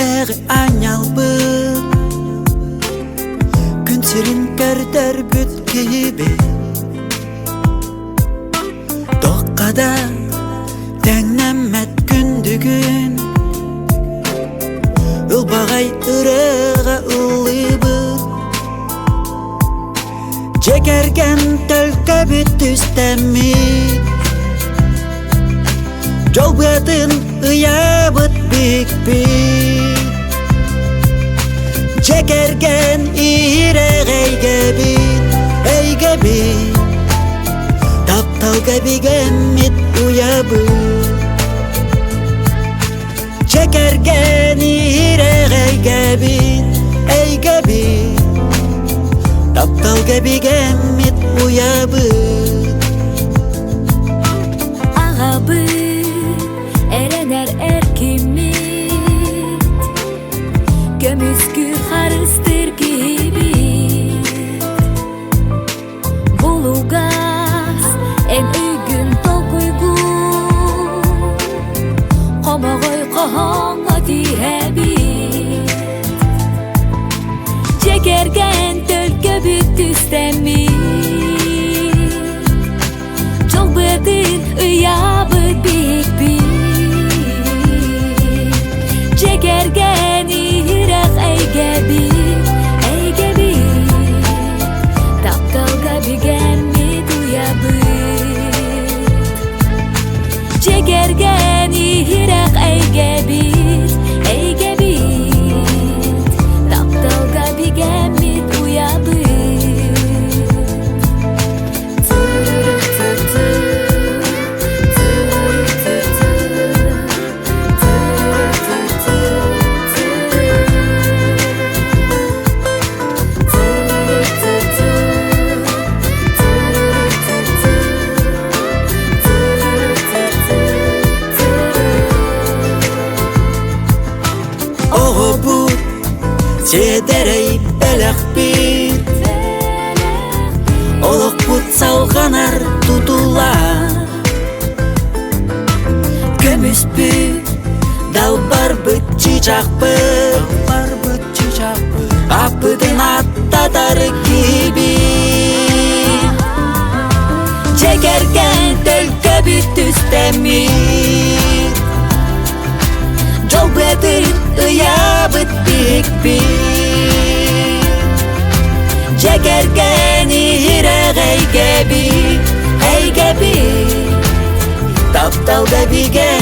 Дегі айналбыт күн сирин кәрдер бүт кейбе Доққада тәңнәммәт күндігін Үлбағай ырыға ұлыбыт Жекерген төлкі бүт түстәмит Жол бұтын ұябыт бик-бик Жекерген ирек әйге бит Тапталға бигеммит ұябыт Жекерген ирек әйге бит Тапталға бигеммит ұябыт Ағабыт Erener erkimit Gömüskü harыстыр kibit Bulugas en ügün tokuygu Komogoy kohonga dihebit Cekergen tölke bütüstemit Çok bedin ıyabıt bik-bik Cekergen irek әйге bit Тапталға бигеммит уябыт Cekergen irek әйге bit Тапталға бигеммит уябыт Седерей бәләқ бит Олық бұт салғанар тұтула Көміс бүт Далбар бұт чичақ бұт Апыдың аттатары кибит Жекерген төлкі бүт түстәмит Жол бұтын ұябыт бик-бик Cekergen irek әйге bit Тапталға бигеммит